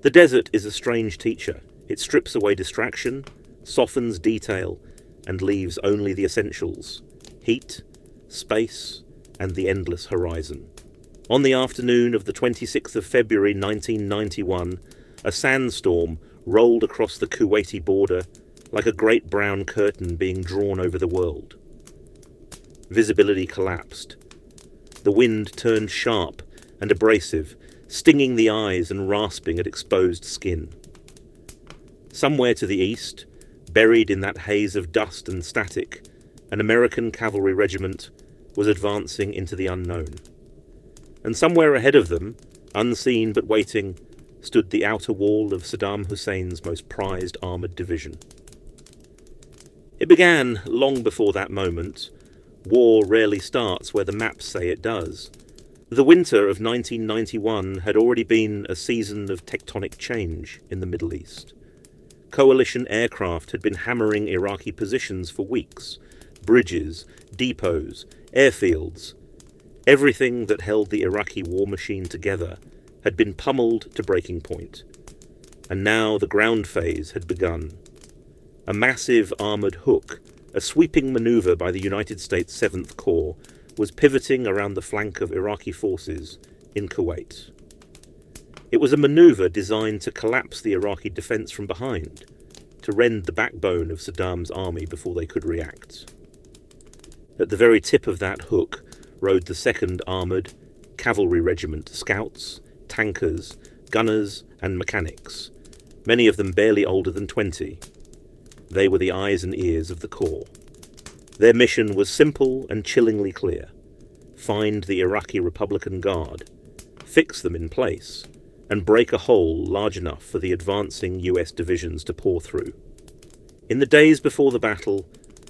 The desert is a strange teacher. It strips away distraction, softens detail, and leaves only the essentials: heat, space, and the endless horizon. On the afternoon of the 26th of February 1991, a sandstorm rolled across the Kuwaiti border like a great brown curtain being drawn over the world. Visibility collapsed. The wind turned sharp and abrasive, stinging the eyes and rasping at exposed skin. Somewhere to the east, buried in that haze of dust and static, an American cavalry regiment was advancing into the unknown. And somewhere ahead of them, unseen but waiting, stood the outer wall of Saddam Hussein's most prized armoured division. It began long before that moment. War rarely starts where the maps say it does. The winter of 1991 had already been a season of tectonic change in the Middle East. Coalition aircraft had been hammering Iraqi positions for weeks. Bridges, depots, airfields. Everything that held the Iraqi war machine together had been pummeled to breaking point. And now the ground phase had begun. A massive armoured hook, a sweeping manoeuvre by the United States 7th Corps, was pivoting around the flank of Iraqi forces in Kuwait. It was a manoeuvre designed to collapse the Iraqi defence from behind, to rend the backbone of Saddam's army before they could react. At the very tip of that hook rode the 2nd Armoured Cavalry Regiment, scouts, tankers, gunners and mechanics, many of them barely older than 20. They were the eyes and ears of the Corps. Their mission was simple and chillingly clear: find the Iraqi Republican Guard, fix them in place, and break a hole large enough for the advancing US divisions to pour through. In the days before the battle,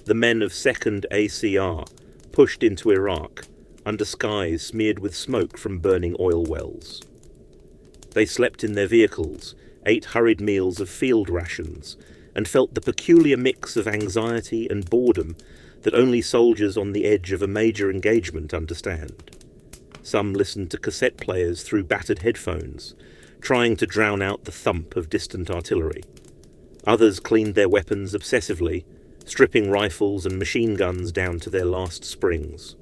the men of 2nd ACR pushed into Iraq under skies smeared with smoke from burning oil wells. They slept in their vehicles, ate hurried meals of field rations, and felt the peculiar mix of anxiety and boredom that only soldiers on the edge of a major engagement understand. Some listened to cassette players through battered headphones, trying to drown out the thump of distant artillery. Others cleaned their weapons obsessively, stripping rifles and machine guns down to their last springs.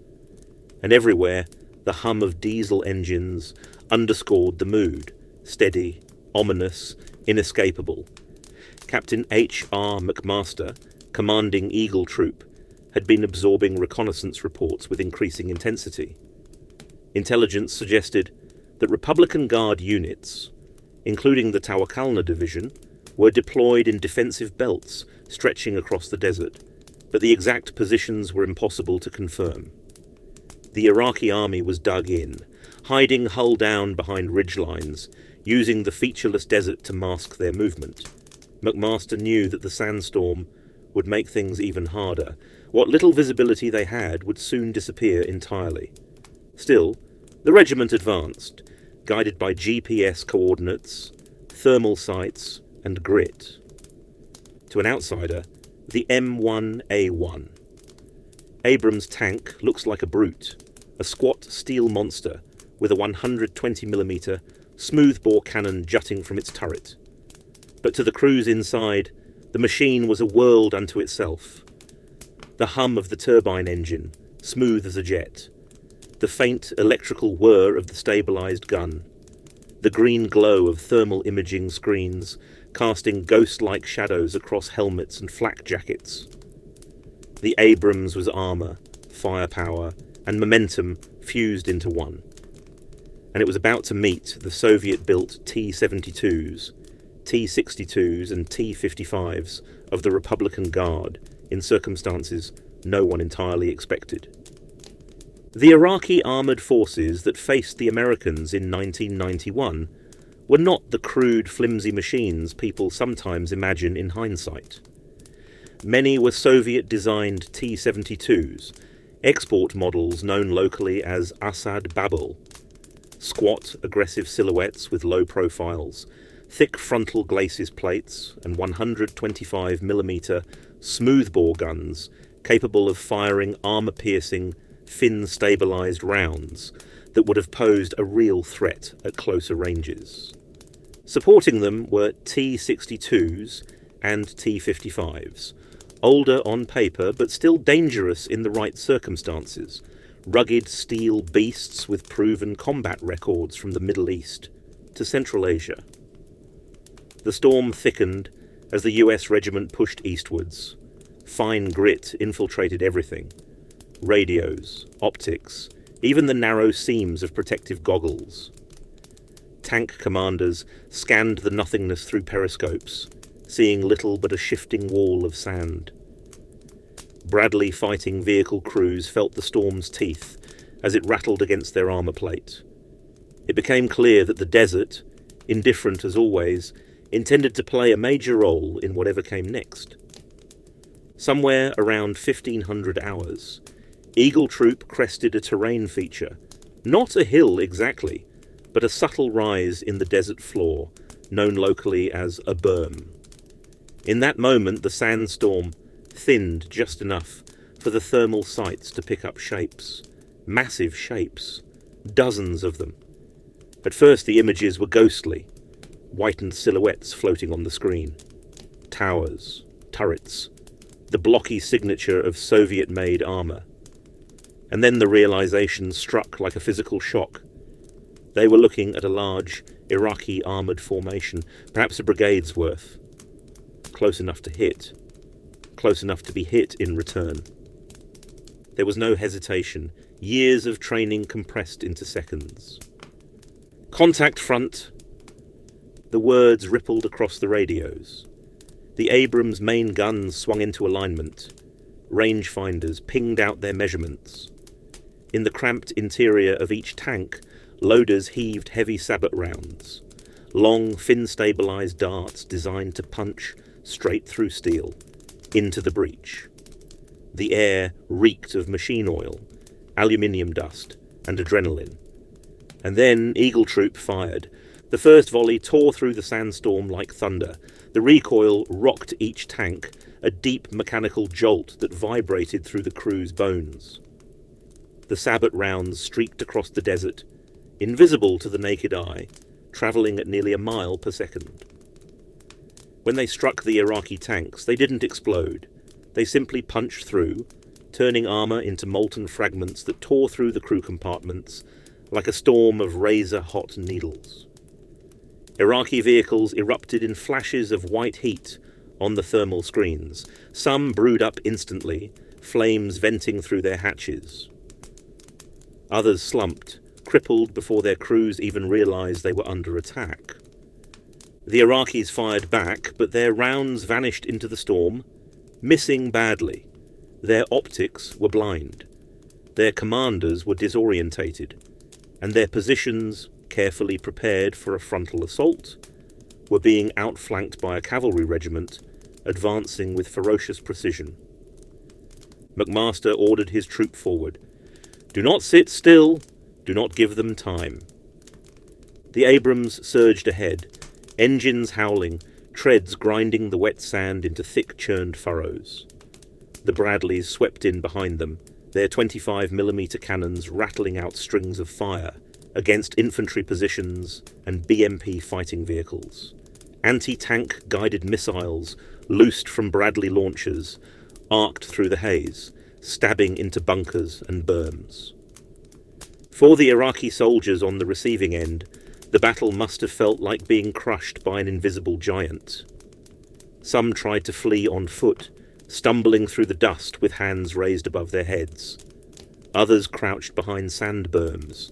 And everywhere, the hum of diesel engines underscored the mood: steady, ominous, inescapable. Captain H.R. McMaster, commanding Eagle Troop, had been absorbing reconnaissance reports with increasing intensity. Intelligence suggested that Republican Guard units, including the Tawakalna Division, were deployed in defensive belts stretching across the desert, but the exact positions were impossible to confirm. The Iraqi army was dug in, hiding hull down behind ridgelines, using the featureless desert to mask their movement. McMaster knew that the sandstorm would make things even harder. What little visibility they had would soon disappear entirely. Still, the regiment advanced, guided by GPS coordinates, thermal sights, and grit. To an outsider, the M1A1. Abrams' tank looks like a brute, a squat steel monster with a 120mm smoothbore cannon jutting from its turret. But to the crews inside, the machine was a world unto itself. The hum of the turbine engine, smooth as a jet. The faint electrical whir of the stabilized gun. The green glow of thermal imaging screens, casting ghost-like shadows across helmets and flak jackets. The Abrams was armour, firepower, and momentum fused into one. And it was about to meet the Soviet-built T-72s, T-62s and T-55s of the Republican Guard in circumstances no one entirely expected. The Iraqi armoured forces that faced the Americans in 1991 were not the crude, flimsy machines people sometimes imagine in hindsight. Many were Soviet-designed T-72s, export models known locally as Asad Babel. Squat, aggressive silhouettes with low profiles, thick frontal glacis plates, and 125mm smoothbore guns capable of firing armour-piercing, fin-stabilised rounds that would have posed a real threat at closer ranges. Supporting them were T-62s and T-55s, older on paper but still dangerous in the right circumstances, rugged steel beasts with proven combat records from the Middle East to Central Asia. The storm thickened as the US regiment pushed eastwards. Fine grit infiltrated everything. Radios, optics, even the narrow seams of protective goggles. Tank commanders scanned the nothingness through periscopes, seeing little but a shifting wall of sand. Bradley fighting vehicle crews felt the storm's teeth as it rattled against their armour plate. It became clear that the desert, indifferent as always, intended to play a major role in whatever came next. Somewhere around 1500 hours, Eagle Troop crested a terrain feature, not a hill exactly, but a subtle rise in the desert floor, known locally as a berm. In that moment, the sandstorm thinned just enough for the thermal sights to pick up shapes. Massive shapes. Dozens of them. At first the images were ghostly, whitened silhouettes floating on the screen. Towers, turrets, the blocky signature of Soviet-made armour. And then the realization struck like a physical shock. They were looking at a large Iraqi armoured formation, perhaps a brigade's worth. Close enough to hit. Close enough to be hit in return. There was no hesitation. Years of training compressed into seconds. Contact front. The words rippled across the radios. The Abrams main guns swung into alignment. Rangefinders pinged out their measurements. In the cramped interior of each tank, loaders heaved heavy sabot rounds. Long, fin-stabilized darts designed to punch straight through steel, into the breach. The air reeked of machine oil, aluminium dust, and adrenaline. And then Eagle Troop fired. The first volley tore through the sandstorm like thunder. The recoil rocked each tank, a deep mechanical jolt that vibrated through the crew's bones. The sabot rounds streaked across the desert, invisible to the naked eye, travelling at nearly a mile per second. When they struck the Iraqi tanks, they didn't explode. They simply punched through, turning armour into molten fragments that tore through the crew compartments like a storm of razor-hot needles. Iraqi vehicles erupted in flashes of white heat on the thermal screens. Some brewed up instantly, flames venting through their hatches. Others slumped, crippled before their crews even realised they were under attack. The Iraqis fired back, but their rounds vanished into the storm, missing badly. Their optics were blind. Their commanders were disorientated, and their positions, carefully prepared for a frontal assault, were being outflanked by a cavalry regiment, advancing with ferocious precision. McMaster ordered his troop forward. "Do not sit still. Do not give them time." The Abrams surged ahead, engines howling, treads grinding the wet sand into thick churned furrows. The Bradleys swept in behind them, their 25mm cannons rattling out strings of fire against infantry positions and BMP fighting vehicles. Anti-tank guided missiles, loosed from Bradley launchers, arced through the haze, stabbing into bunkers and berms. For the Iraqi soldiers on the receiving end, the battle must have felt like being crushed by an invisible giant. Some tried to flee on foot, stumbling through the dust with hands raised above their heads. Others crouched behind sand berms,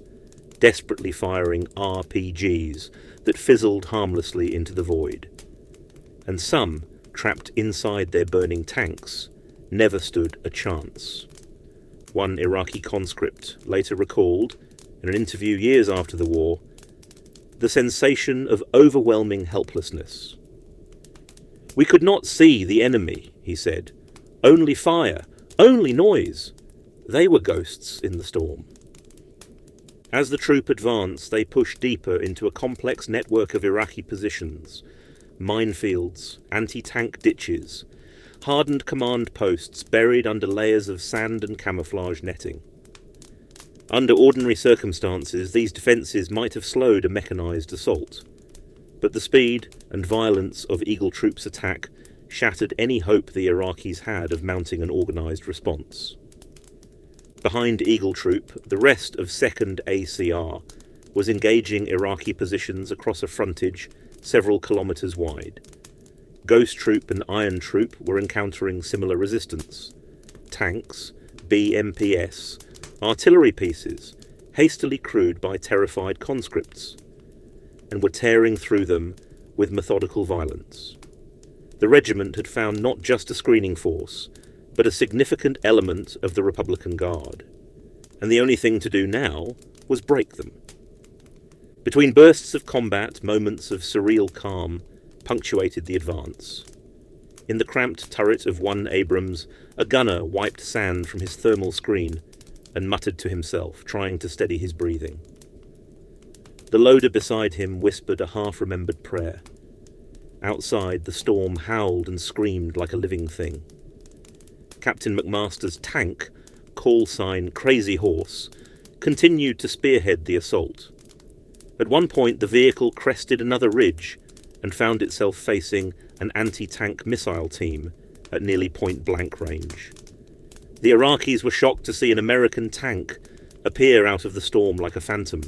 desperately firing RPGs that fizzled harmlessly into the void. And some, trapped inside their burning tanks, never stood a chance. One Iraqi conscript later recalled, in an interview years after the war, the sensation of overwhelming helplessness. "We could not see the enemy," he said. "Only fire, only noise. They were ghosts in the storm." As the troop advanced, they pushed deeper into a complex network of Iraqi positions, minefields, anti-tank ditches, hardened command posts buried under layers of sand and camouflage netting. Under ordinary circumstances, these defences might have slowed a mechanised assault. but the speed and violence of Eagle Troop's attack shattered any hope the Iraqis had of mounting an organised response. Behind Eagle Troop, the rest of 2nd ACR was engaging Iraqi positions across a frontage several kilometres wide. Ghost Troop and Iron Troop were encountering similar resistance. Tanks, BMPs, artillery pieces, hastily crewed by terrified conscripts, and were tearing through them with methodical violence. The regiment had found not just a screening force, but a significant element of the Republican Guard, and the only thing to do now was break them. Between bursts of combat, moments of surreal calm punctuated the advance. In the cramped turret of one Abrams, a gunner wiped sand from his thermal screen and muttered to himself, trying to steady his breathing. The loader beside him whispered a half-remembered prayer. Outside, the storm howled and screamed like a living thing. Captain McMaster's tank, call sign Crazy Horse, continued to spearhead the assault. At one point, the vehicle crested another ridge and found itself facing an anti-tank missile team at nearly point-blank range. The Iraqis were shocked to see an American tank appear out of the storm like a phantom.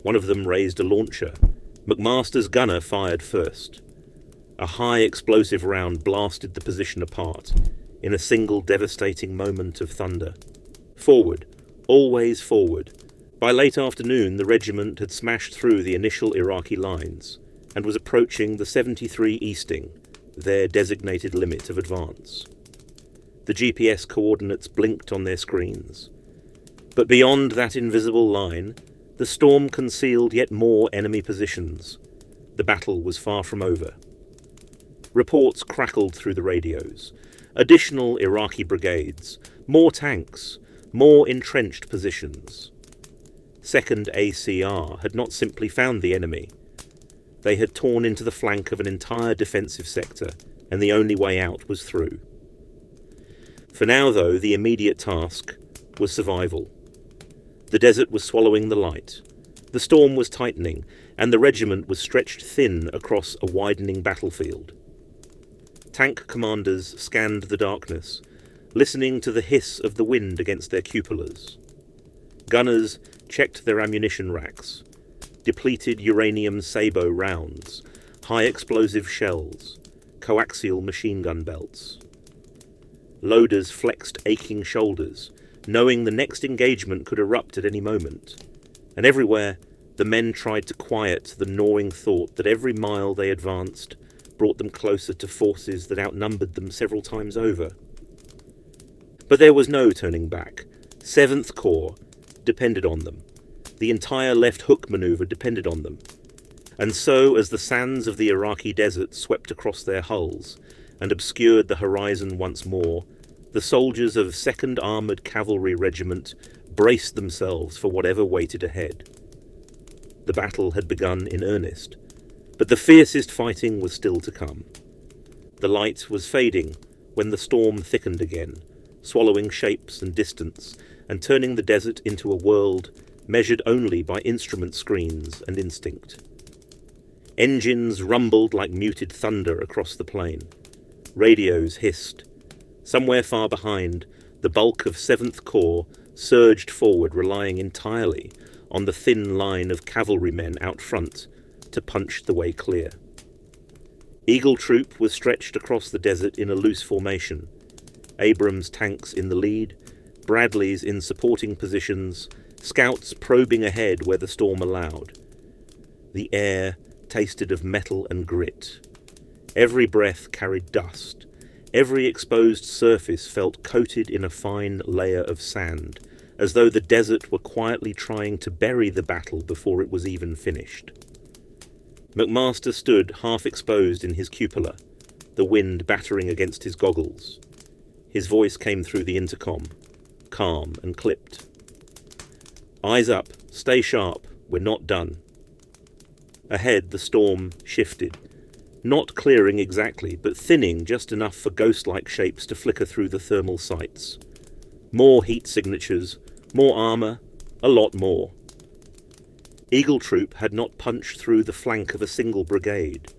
One of them raised a launcher. McMaster's gunner fired first. A high explosive round blasted the position apart in a single devastating moment of thunder. Forward, always forward. By late afternoon, the regiment had smashed through the initial Iraqi lines and was approaching the 73 Easting, their designated limit of advance. The GPS coordinates blinked on their screens. But beyond that invisible line, the storm concealed yet more enemy positions. The battle was far from over. Reports crackled through the radios. Additional Iraqi brigades, more tanks, more entrenched positions. 2nd ACR had not simply found the enemy. They had torn into the flank of an entire defensive sector, and the only way out was through. For now, though, the immediate task was survival. The desert was swallowing the light. The storm was tightening, and the regiment was stretched thin across a widening battlefield. Tank commanders scanned the darkness, listening to the hiss of the wind against their cupolas. Gunners checked their ammunition racks. Depleted uranium sabot rounds, high explosive shells, coaxial machine gun belts. Loaders flexed aching shoulders, knowing the next engagement could erupt at any moment. And everywhere, the men tried to quiet the gnawing thought that every mile they advanced brought them closer to forces that outnumbered them several times over. But there was no turning back. 7th Corps depended on them. The entire left hook manoeuvre depended on them. And so, as the sands of the Iraqi desert swept across their hulls and obscured the horizon once more, the soldiers of 2nd Armoured Cavalry Regiment braced themselves for whatever waited ahead. The battle had begun in earnest, but the fiercest fighting was still to come. The light was fading when the storm thickened again, swallowing shapes and distance, and turning the desert into a world measured only by instrument screens and instinct. Engines rumbled like muted thunder across the plain. Radios hissed. Somewhere far behind, the bulk of 7th Corps surged forward, relying entirely on the thin line of cavalrymen out front to punch the way clear. Eagle Troop was stretched across the desert in a loose formation. Abrams tanks in the lead, Bradleys in supporting positions, scouts probing ahead where the storm allowed. The air tasted of metal and grit. Every breath carried dust. Every exposed surface felt coated in a fine layer of sand, as though the desert were quietly trying to bury the battle before it was even finished. McMaster stood half exposed in his cupola, the wind battering against his goggles. His voice came through the intercom, calm and clipped. "Eyes up, stay sharp, we're not done." Ahead the storm shifted, not clearing exactly, but thinning just enough for ghost-like shapes to flicker through the thermal sights. More heat signatures, more armour, a lot more. Eagle Troop had not punched through the flank of a single brigade.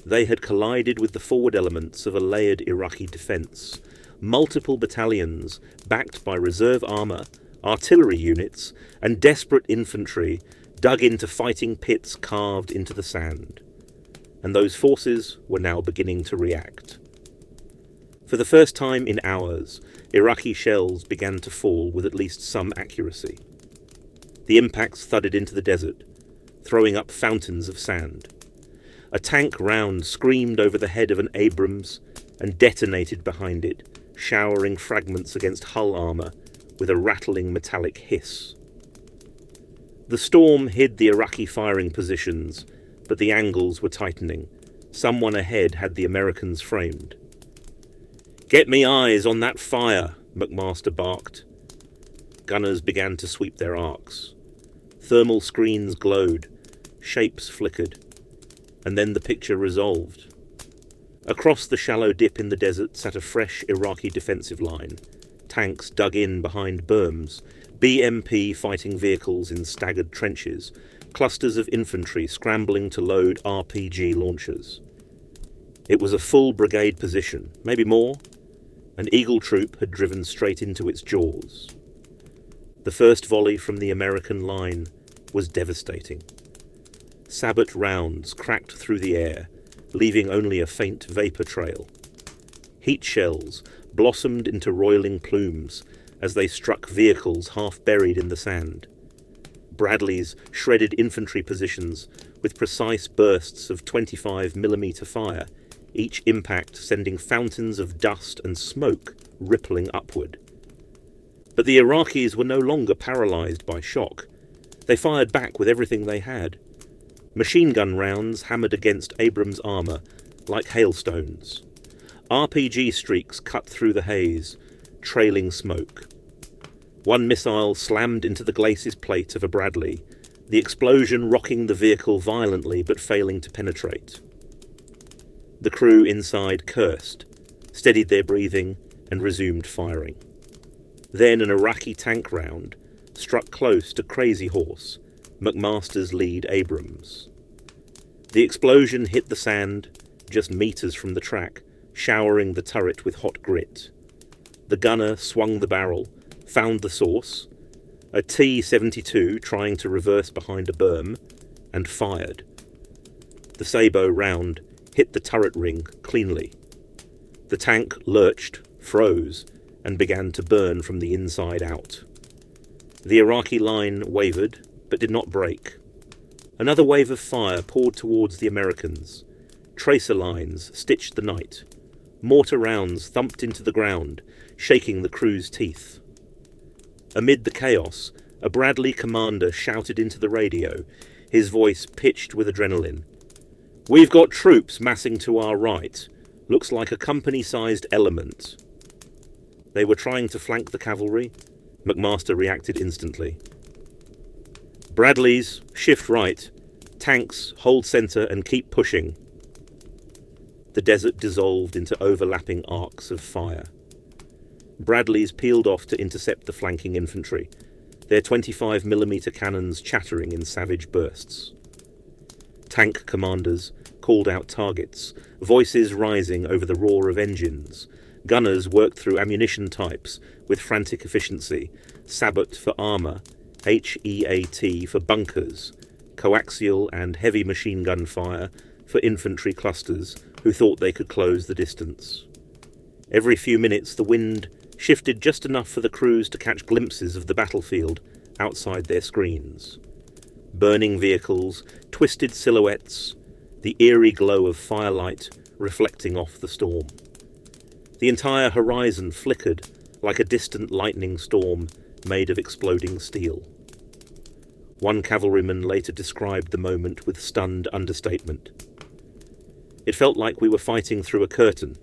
They had collided with the forward elements of a layered Iraqi defence. Multiple battalions, backed by reserve armour, artillery units, and desperate infantry, dug into fighting pits carved into the sand. And those forces were now beginning to react. For the first time in hours, Iraqi shells began to fall with at least some accuracy. The impacts thudded into the desert, throwing up fountains of sand. A tank round screamed over the head of an Abrams and detonated behind it, showering fragments against hull armour with a rattling metallic hiss. The storm hid the Iraqi firing positions, but the angles were tightening. Someone ahead had the Americans framed. "Get me eyes on that fire," McMaster barked. Gunners began to sweep their arcs. Thermal screens glowed, shapes flickered, and then the picture resolved. Across the shallow dip in the desert sat a fresh Iraqi defensive line. Tanks dug in behind berms, BMP fighting vehicles in staggered trenches, clusters of infantry scrambling to load RPG launchers. It was a full brigade position, maybe more. An Eagle Troop had driven straight into its jaws. The first volley from the American line was devastating. Sabot rounds cracked through the air, leaving only a faint vapour trail. Heat shells blossomed into roiling plumes as they struck vehicles half buried in the sand. Bradleys shredded infantry positions with precise bursts of 25mm fire, each impact sending fountains of dust and smoke rippling upward. But the Iraqis were no longer paralysed by shock. They fired back with everything they had. Machine gun rounds hammered against Abrams armour like hailstones. RPG streaks cut through the haze, trailing smoke. One missile slammed into the glacis plate of a Bradley, the explosion rocking the vehicle violently but failing to penetrate. The crew inside cursed, steadied their breathing, and resumed firing. Then an Iraqi tank round struck close to Crazy Horse, McMaster's lead Abrams. The explosion hit the sand just meters from the track, showering the turret with hot grit. The gunner swung the barrel, found the source, a T-72 trying to reverse behind a berm, and fired. The sabot round hit the turret ring cleanly. The tank lurched, froze, and began to burn from the inside out. The Iraqi line wavered, but did not break. Another wave of fire poured towards the Americans. Tracer lines stitched the night. Mortar rounds thumped into the ground, shaking the crew's teeth. Amid the chaos, a Bradley commander shouted into the radio, his voice pitched with adrenaline. "We've got troops massing to our right. Looks like a company-sized element." They were trying to flank the cavalry. McMaster reacted instantly. "Bradleys, shift right. Tanks, hold centre and keep pushing." The desert dissolved into overlapping arcs of fire. Bradleys peeled off to intercept the flanking infantry, their 25mm cannons chattering in savage bursts. Tank commanders called out targets, voices rising over the roar of engines. Gunners worked through ammunition types with frantic efficiency, sabot for armour, HEAT for bunkers, coaxial and heavy machine gun fire for infantry clusters who thought they could close the distance. Every few minutes the wind shifted just enough for the crews to catch glimpses of the battlefield outside their screens. Burning vehicles, twisted silhouettes, the eerie glow of firelight reflecting off the storm. The entire horizon flickered like a distant lightning storm made of exploding steel. One cavalryman later described the moment with stunned understatement. "It felt like we were fighting through a curtain.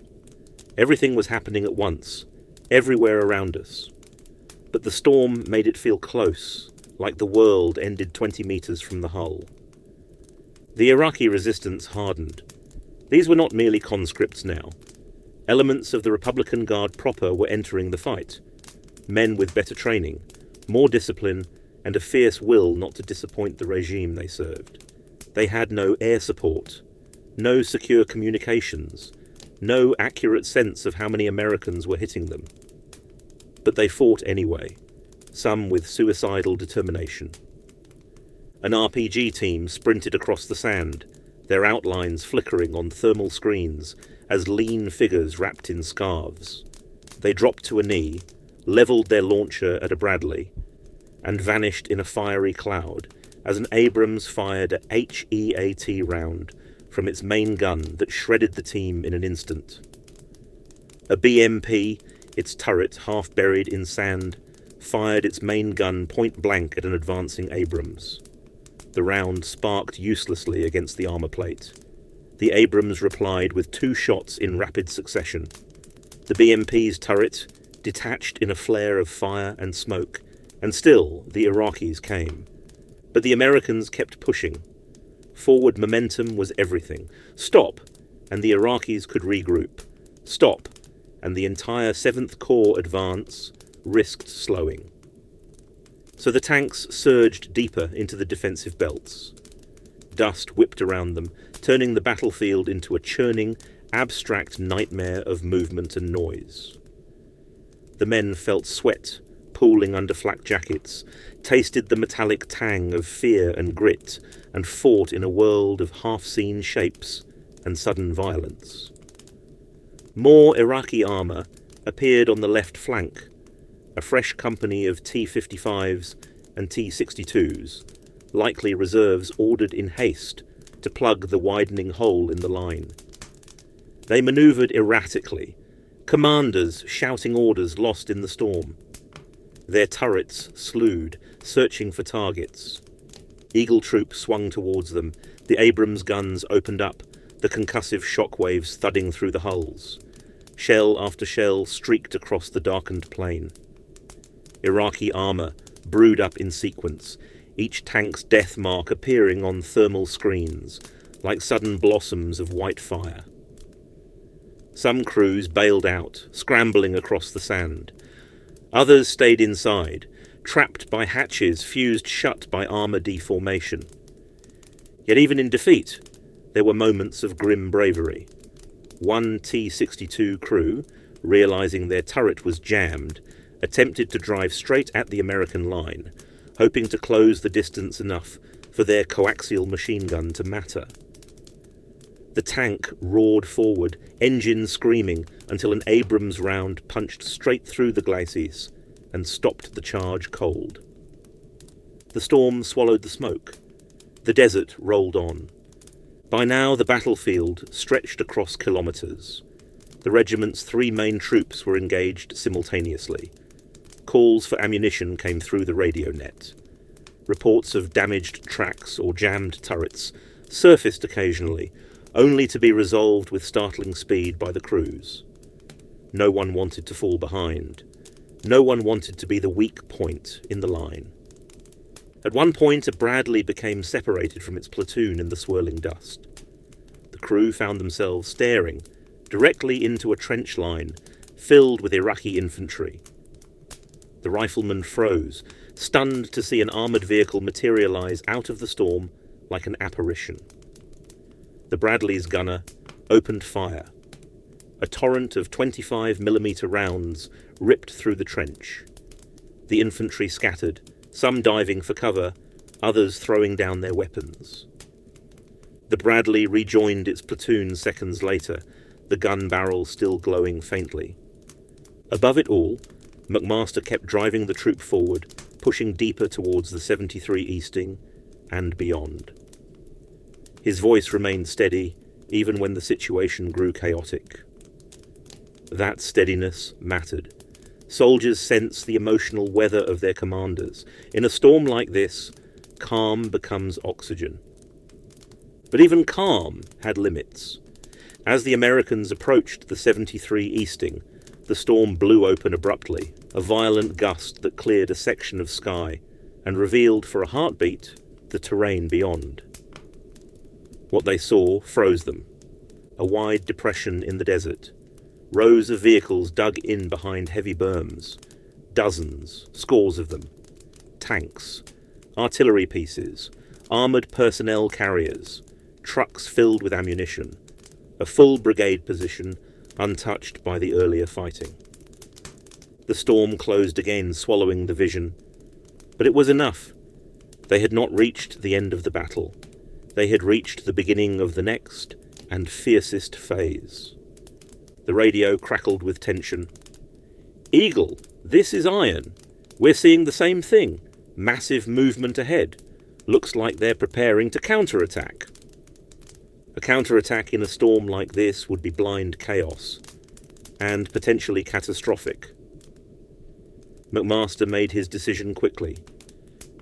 Everything was happening at once, everywhere around us. But the storm made it feel close, like the world ended 20 meters from the hull." The Iraqi resistance hardened. These were not merely conscripts now. Elements of the Republican Guard proper were entering the fight. Men with better training, more discipline, and a fierce will not to disappoint the regime they served. They had no air support, no secure communications, no accurate sense of how many Americans were hitting them. But they fought anyway, some with suicidal determination. An RPG team sprinted across the sand, their outlines flickering on thermal screens as lean figures wrapped in scarves. They dropped to a knee, levelled their launcher at a Bradley, and vanished in a fiery cloud as an Abrams fired a HEAT round from its main gun that shredded the team in an instant. A BMP, its turret half buried in sand, fired its main gun point blank at an advancing Abrams. The round sparked uselessly against the armour plate. The Abrams replied with 2 shots in rapid succession. The BMP's turret detached in a flare of fire and smoke, and still the Iraqis came. But the Americans kept pushing. Forward momentum was everything. Stop, and the Iraqis could regroup. Stop, and the entire 7th Corps advance risked slowing. So the tanks surged deeper into the defensive belts. Dust whipped around them, turning the battlefield into a churning, abstract nightmare of movement and noise. The men felt sweat pooling under flak jackets, tasted the metallic tang of fear and grit, and fought in a world of half-seen shapes and sudden violence. More Iraqi armour appeared on the left flank, a fresh company of T-55s and T-62s, likely reserves ordered in haste to plug the widening hole in the line. They manoeuvred erratically, commanders shouting orders lost in the storm. Their turrets slewed, searching for targets. Eagle Troop swung towards them, the Abrams guns opened up, the concussive shockwaves thudding through the hulls. Shell after shell streaked across the darkened plain. Iraqi armour brewed up in sequence, each tank's death mark appearing on thermal screens, like sudden blossoms of white fire. Some crews bailed out, scrambling across the sand. Others stayed inside, trapped by hatches fused shut by armour deformation. Yet even in defeat, there were moments of grim bravery. One T-62 crew, realising their turret was jammed, attempted to drive straight at the American line, hoping to close the distance enough for their coaxial machine gun to matter. The tank roared forward, engine screaming, until an Abrams round punched straight through the glacis and stopped the charge cold. The storm swallowed the smoke. The desert rolled on. By now the battlefield stretched across kilometres. The regiment's 3 main troops were engaged simultaneously. Calls for ammunition came through the radio net. Reports of damaged tracks or jammed turrets surfaced occasionally, only to be resolved with startling speed by the crews. No one wanted to fall behind. No one wanted to be the weak point in the line. At one point, a Bradley became separated from its platoon in the swirling dust. The crew found themselves staring directly into a trench line filled with Iraqi infantry. The rifleman froze, stunned to see an armoured vehicle materialise out of the storm like an apparition. The Bradley's gunner opened fire. A torrent of 25mm rounds ripped through the trench. The infantry scattered, some diving for cover, others throwing down their weapons. The Bradley rejoined its platoon seconds later, the gun barrel still glowing faintly. Above it all, McMaster kept driving the troop forward, pushing deeper towards the 73 Easting and beyond. His voice remained steady, even when the situation grew chaotic. That steadiness mattered. Soldiers sense the emotional weather of their commanders. In a storm like this, calm becomes oxygen. But even calm had limits. As the Americans approached the 73 Easting, the storm blew open abruptly, a violent gust that cleared a section of sky and revealed for a heartbeat the terrain beyond. What they saw froze them. A wide depression in the desert. Rows of vehicles dug in behind heavy berms. Dozens, scores of them. tanks, artillery pieces, armoured personnel carriers, trucks filled with ammunition, a full brigade position untouched by the earlier fighting. The storm closed again, swallowing the vision. But it was enough. They had not reached the end of the battle. They had reached the beginning of the next and fiercest phase. The radio crackled with tension. "Eagle, this is Iron. We're seeing the same thing. Massive movement ahead. Looks like they're preparing to counterattack." A counterattack in a storm like this would be blind chaos, and potentially catastrophic. McMaster made his decision quickly.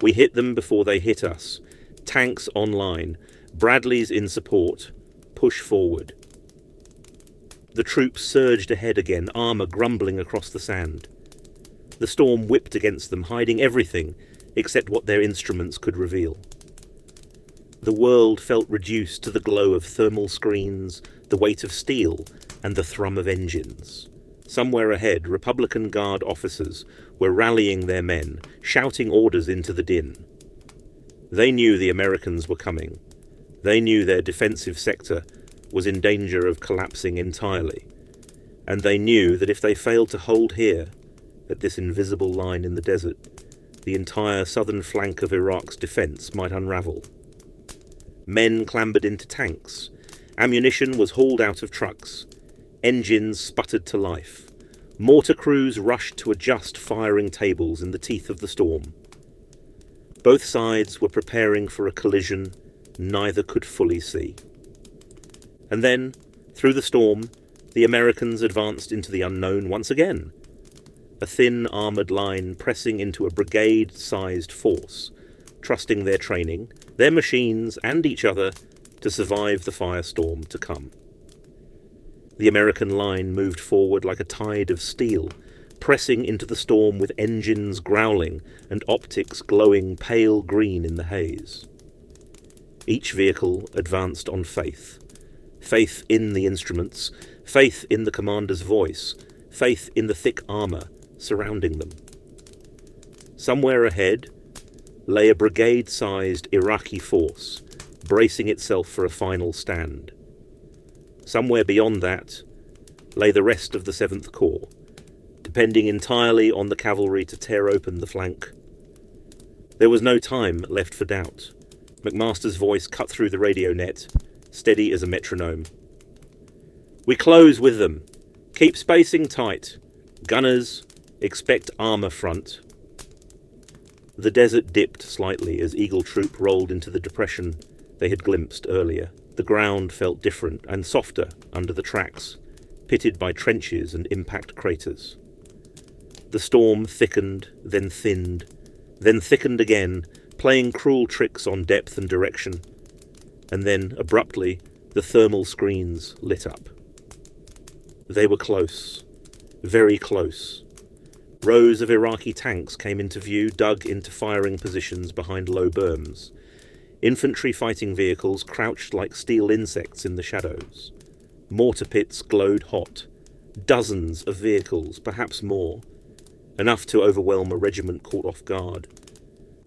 "We hit them before they hit us. Tanks online. Bradleys in support. Push forward." The troops surged ahead again, armour grumbling across the sand. The storm whipped against them, hiding everything except what their instruments could reveal. The world felt reduced to the glow of thermal screens, the weight of steel, and the thrum of engines. Somewhere ahead, Republican Guard officers were rallying their men, shouting orders into the din. They knew the Americans were coming. They knew their defensive sector was in danger of collapsing entirely. And they knew that if they failed to hold here, at this invisible line in the desert, the entire southern flank of Iraq's defence might unravel. Men clambered into tanks. Ammunition was hauled out of trucks. Engines sputtered to life. Mortar crews rushed to adjust firing tables in the teeth of the storm. Both sides were preparing for a collision neither could fully see. And then, through the storm, the Americans advanced into the unknown once again. A thin armoured line pressing into a brigade-sized force, trusting their training, their machines and each other to survive the firestorm to come. The American line moved forward like a tide of steel, pressing into the storm with engines growling and optics glowing pale green in the haze. Each vehicle advanced on faith. Faith in the instruments, faith in the commander's voice, faith in the thick armour surrounding them. Somewhere ahead lay a brigade-sized Iraqi force, bracing itself for a final stand. Somewhere beyond that lay the rest of the 7th Corps, depending entirely on the cavalry to tear open the flank. There was no time left for doubt. McMaster's voice cut through the radio net, steady as a metronome. "We close with them. Keep spacing tight. Gunners, expect armour front." The desert dipped slightly as Eagle Troop rolled into the depression they had glimpsed earlier. The ground felt different and softer under the tracks, pitted by trenches and impact craters. The storm thickened, then thickened again, playing cruel tricks on depth and direction, and then, abruptly, the thermal screens lit up. They were close, very close. Rows of Iraqi tanks came into view, dug into firing positions behind low berms. Infantry fighting vehicles crouched like steel insects in the shadows. Mortar pits glowed hot. Dozens of vehicles, perhaps more. Enough to overwhelm a regiment caught off guard.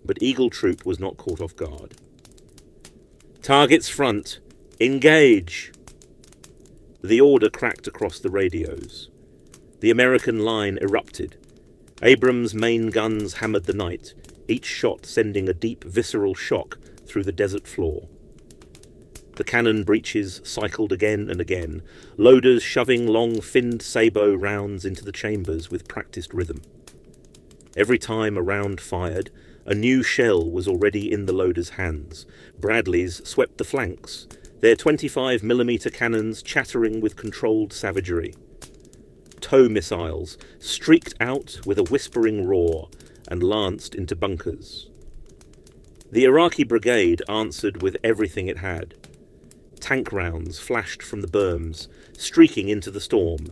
But Eagle Troop was not caught off guard. "Targets front! Engage!" The order cracked across the radios. The American line erupted. Abrams' main guns hammered the night, each shot sending a deep visceral shock through the desert floor. The cannon breeches cycled again and again, loaders shoving long finned sabot rounds into the chambers with practiced rhythm. Every time a round fired, a new shell was already in the loader's hands. Bradleys swept the flanks, their 25mm cannons chattering with controlled savagery. Tow missiles streaked out with a whispering roar and lanced into bunkers. The Iraqi brigade answered with everything it had. Tank rounds flashed from the berms, streaking into the storm.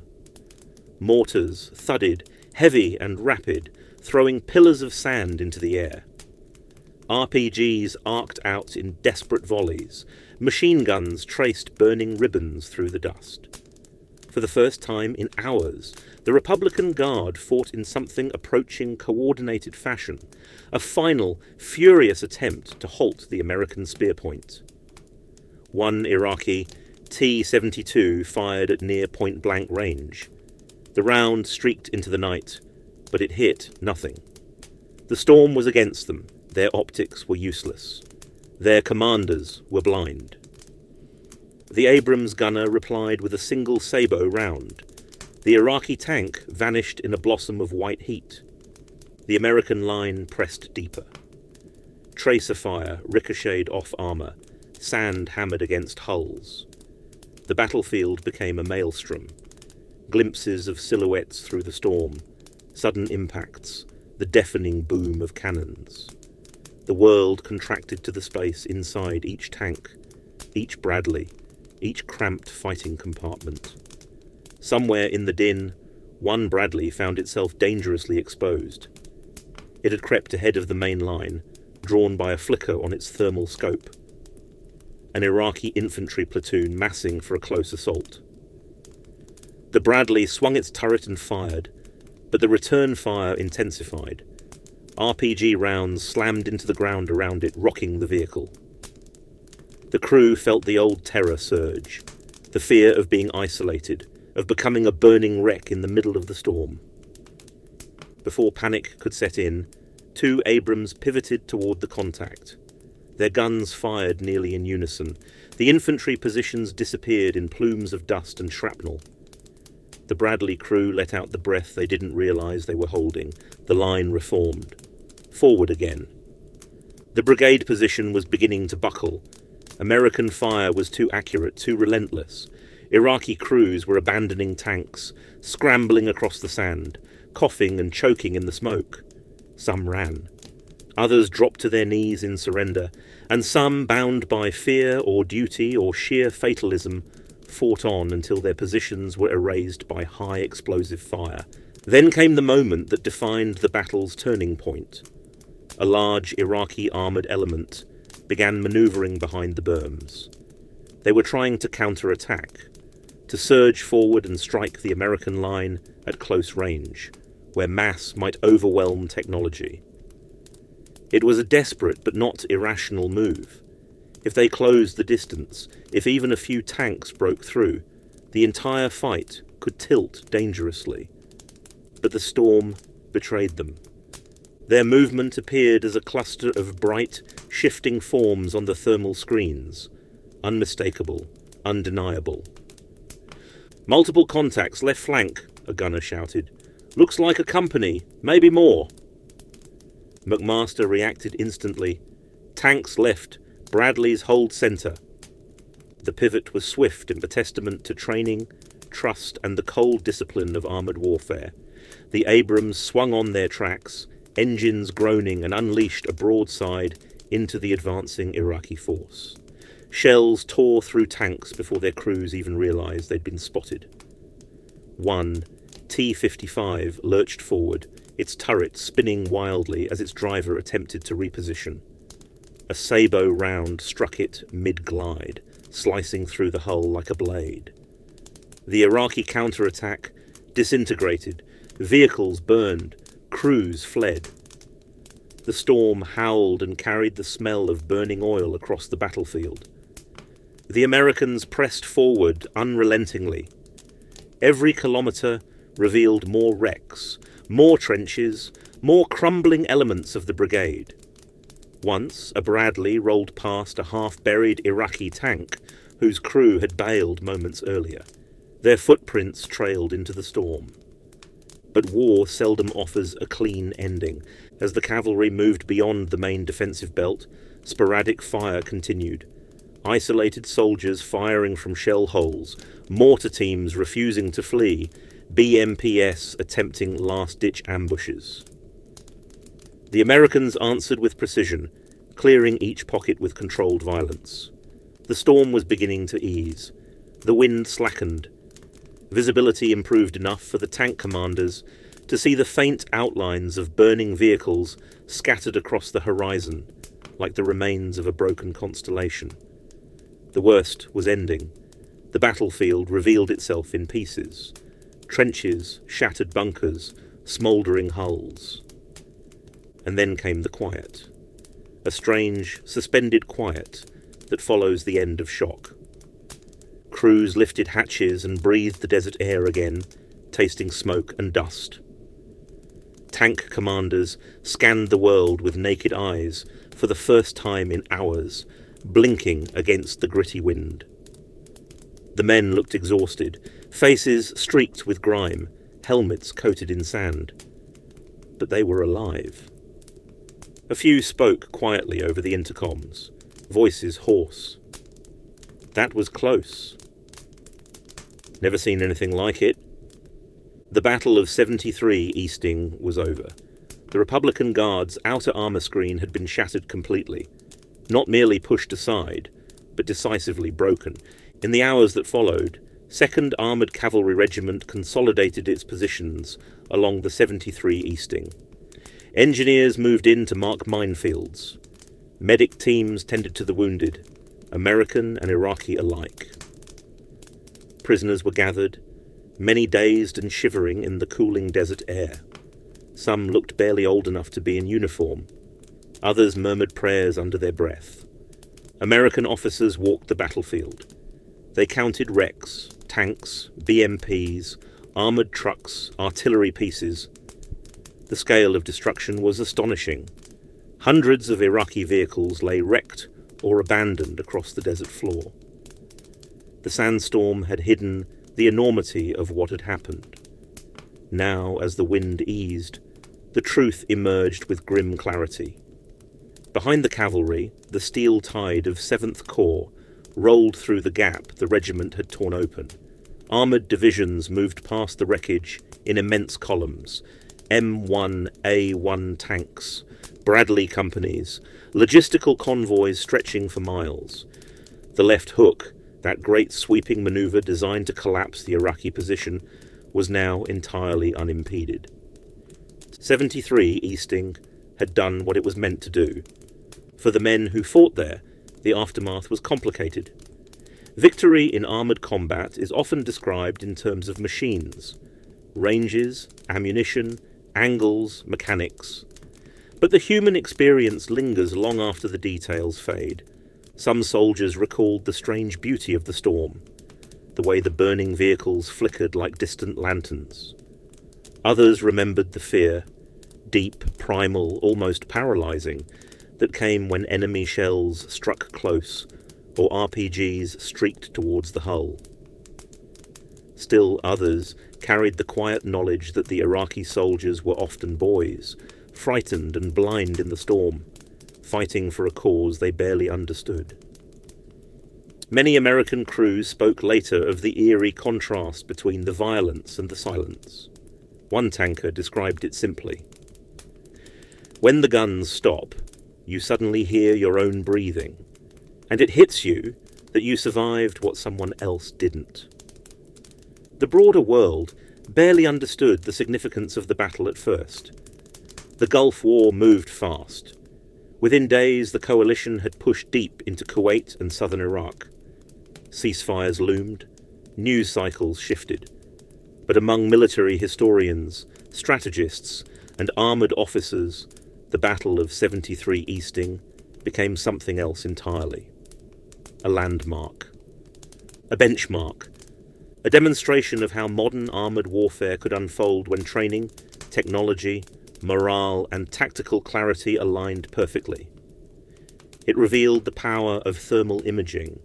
Mortars thudded, heavy and rapid, throwing pillars of sand into the air. RPGs arced out in desperate volleys. Machine guns traced burning ribbons through the dust. For the first time in hours, the Republican Guard fought in something approaching coordinated fashion, a final, furious attempt to halt the American spear point. One Iraqi T-72 fired at near point-blank range. The round streaked into the night, but it hit nothing. The storm was against them. Their optics were useless. Their commanders were blind. The Abrams gunner replied with a single sabot round. The Iraqi tank vanished in a blossom of white heat. The American line pressed deeper. Tracer fire ricocheted off armour. Sand hammered against hulls. The battlefield became a maelstrom. Glimpses of silhouettes through the storm. Sudden impacts. The deafening boom of cannons. The world contracted to the space inside each tank, each Bradley, each cramped fighting compartment. Somewhere in the din, one Bradley found itself dangerously exposed. It had crept ahead of the main line, drawn by a flicker on its thermal scope. An Iraqi infantry platoon massing for a close assault. The Bradley swung its turret and fired, but the return fire intensified. RPG rounds slammed into the ground around it, rocking the vehicle. The crew felt the old terror surge, the fear of being isolated, of becoming a burning wreck in the middle of the storm. Before panic could set in, two Abrams pivoted toward the contact. Their guns fired nearly in unison. The infantry positions disappeared in plumes of dust and shrapnel. The Bradley crew let out the breath they didn't realize they were holding. The line reformed. Forward again. The brigade position was beginning to buckle. American fire was too accurate, too relentless. Iraqi crews were abandoning tanks, scrambling across the sand, coughing and choking in the smoke. Some ran. Others dropped to their knees in surrender, and some, bound by fear or duty or sheer fatalism, fought on until their positions were erased by high explosive fire. Then came the moment that defined the battle's turning point. A large Iraqi armoured element began manoeuvring behind the berms. They were trying to counter-attack, to surge forward and strike the American line at close range, where mass might overwhelm technology. It was a desperate but not irrational move. If they closed the distance, if even a few tanks broke through, the entire fight could tilt dangerously. But the storm betrayed them. Their movement appeared as a cluster of bright, shifting forms on the thermal screens. Unmistakable, undeniable. "Multiple contacts, left flank," a gunner shouted. "Looks like a company, maybe more." McMaster reacted instantly. "Tanks left, Bradley's hold centre." The pivot was swift and a testament to training, trust, and the cold discipline of armoured warfare. The Abrams swung on their tracks, engines groaning, and unleashed a broadside into the advancing Iraqi force. Shells tore through tanks before their crews even realised they'd been spotted. One T-55 lurched forward, its turret spinning wildly as its driver attempted to reposition. A sabot round struck it mid-glide, slicing through the hull like a blade. The Iraqi counterattack disintegrated, vehicles burned, crews fled. The storm howled and carried the smell of burning oil across the battlefield. The Americans pressed forward unrelentingly. Every kilometre revealed more wrecks, more trenches, more crumbling elements of the brigade. Once, a Bradley rolled past a half-buried Iraqi tank whose crew had bailed moments earlier. Their footprints trailed into the storm. But war seldom offers a clean ending. As the cavalry moved beyond the main defensive belt, sporadic fire continued. Isolated soldiers firing from shell holes, mortar teams refusing to flee, BMPs attempting last-ditch ambushes. The Americans answered with precision, clearing each pocket with controlled violence. The storm was beginning to ease. The wind slackened. Visibility improved enough for the tank commanders to see the faint outlines of burning vehicles scattered across the horizon, like the remains of a broken constellation. The worst was ending. The battlefield revealed itself in pieces. Trenches, shattered bunkers, smouldering hulls. And then came the quiet. A strange, suspended quiet that follows the end of shock. Crews lifted hatches and breathed the desert air again, tasting smoke and dust. Tank commanders scanned the world with naked eyes for the first time in hours, blinking against the gritty wind. The men looked exhausted, faces streaked with grime, helmets coated in sand. But they were alive. A few spoke quietly over the intercoms, voices hoarse. That was close. Never seen anything like it. The Battle of 73 Easting was over. The Republican Guard's outer armour screen had been shattered completely, not merely pushed aside, but decisively broken. In the hours that followed, 2nd Armoured Cavalry Regiment consolidated its positions along the 73 Easting. Engineers moved in to mark minefields. Medic teams tended to the wounded, American and Iraqi alike. Prisoners were gathered, many dazed and shivering in the cooling desert air. Some looked barely old enough to be in uniform. Others murmured prayers under their breath. American officers walked the battlefield. They counted wrecks, tanks, BMPs, armoured trucks, artillery pieces. The scale of destruction was astonishing. Hundreds of Iraqi vehicles lay wrecked or abandoned across the desert floor. The sandstorm had hidden the enormity of what had happened. Now, as the wind eased, the truth emerged with grim clarity. Behind the cavalry, the steel tide of 7th Corps rolled through the gap the regiment had torn open. Armoured divisions moved past the wreckage in immense columns. M1A1 tanks, Bradley companies, logistical convoys stretching for miles. The left hook, that great sweeping manoeuvre designed to collapse the Iraqi position, was now entirely unimpeded. 73 Easting had done what it was meant to do. For the men who fought there, the aftermath was complicated. Victory in armoured combat is often described in terms of machines, ranges, ammunition, angles, mechanics. But the human experience lingers long after the details fade. Some soldiers recalled the strange beauty of the storm, the way the burning vehicles flickered like distant lanterns. Others remembered the fear, deep, primal, almost paralysing, that came when enemy shells struck close or RPGs streaked towards the hull. Still others carried the quiet knowledge that the Iraqi soldiers were often boys, frightened and blind in the storm, fighting for a cause they barely understood. Many American crews spoke later of the eerie contrast between the violence and the silence. One tanker described it simply. When the guns stop, you suddenly hear your own breathing, and it hits you that you survived what someone else didn't. The broader world barely understood the significance of the battle at first. The Gulf War moved fast. Within days, the coalition had pushed deep into Kuwait and southern Iraq. Ceasefires loomed, news cycles shifted. But among military historians, strategists, and armoured officers, the Battle of 73 Easting became something else entirely. A landmark. A benchmark. A demonstration of how modern armoured warfare could unfold when training, technology, morale, and tactical clarity aligned perfectly. It revealed the power of thermal imaging,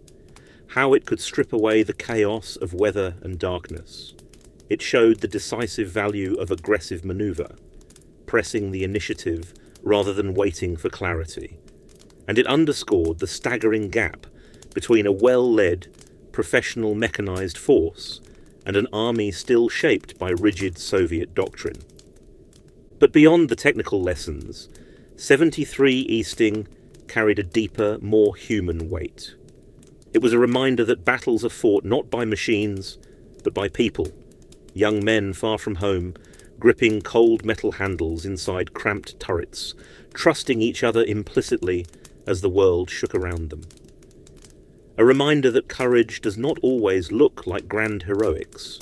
how it could strip away the chaos of weather and darkness. It showed the decisive value of aggressive manoeuvre, pressing the initiative rather than waiting for clarity. And it underscored the staggering gap between a well-led, professional mechanized force and an army still shaped by rigid Soviet doctrine. But beyond the technical lessons, 73 Easting carried a deeper, more human weight. It was a reminder that battles are fought not by machines, but by people, young men far from home, gripping cold metal handles inside cramped turrets, trusting each other implicitly as the world shook around them. A reminder that courage does not always look like grand heroics.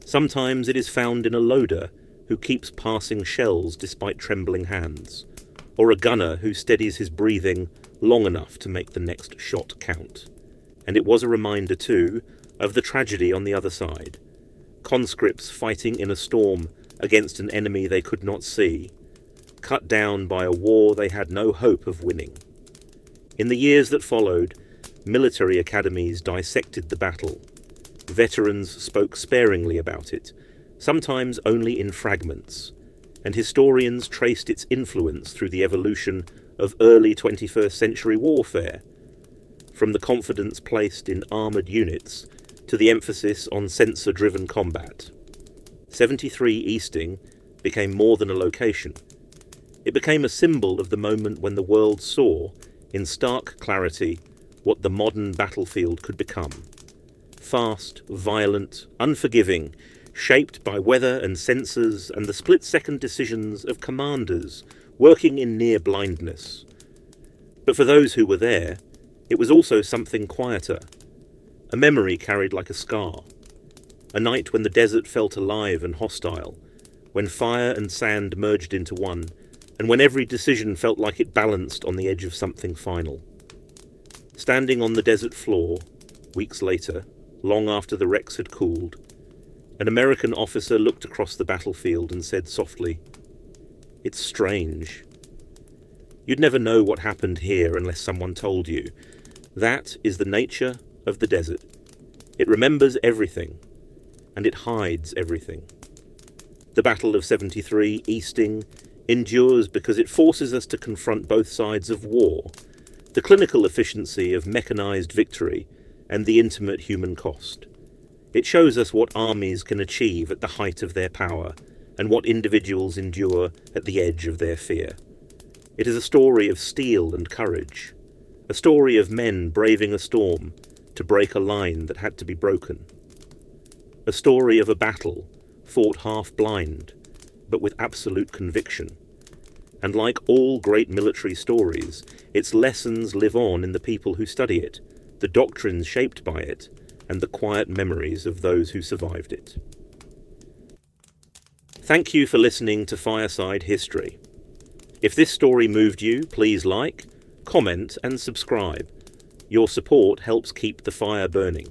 Sometimes it is found in a loader who keeps passing shells despite trembling hands, or a gunner who steadies his breathing long enough to make the next shot count. And it was a reminder, too, of the tragedy on the other side. Conscripts fighting in a storm against an enemy they could not see, cut down by a war they had no hope of winning. In the years that followed, military academies dissected the battle. Veterans spoke sparingly about it, sometimes only in fragments, and historians traced its influence through the evolution of early 21st century warfare, from the confidence placed in armoured units to the emphasis on sensor-driven combat. 73 Easting became more than a location. It became a symbol of the moment when the world saw, in stark clarity, what the modern battlefield could become. Fast, violent, unforgiving, shaped by weather and sensors and the split-second decisions of commanders working in near blindness. But for those who were there, it was also something quieter, a memory carried like a scar, a night when the desert felt alive and hostile, when fire and sand merged into one, and when every decision felt like it balanced on the edge of something final. Standing on the desert floor, weeks later, long after the wrecks had cooled, an American officer looked across the battlefield and said softly, "It's strange. You'd never know what happened here unless someone told you. That is the nature of the desert. It remembers everything, and it hides everything." The Battle of 73, Easting, endures because it forces us to confront both sides of war, the clinical efficiency of mechanized victory and the intimate human cost. It shows us what armies can achieve at the height of their power and what individuals endure at the edge of their fear. It is a story of steel and courage, a story of men braving a storm to break a line that had to be broken, a story of a battle fought half-blind but with absolute conviction. And like all great military stories, its lessons live on in the people who study it, the doctrines shaped by it, and the quiet memories of those who survived it. Thank you for listening to Fireside History. If this story moved you, please like, comment and subscribe. Your support helps keep the fire burning.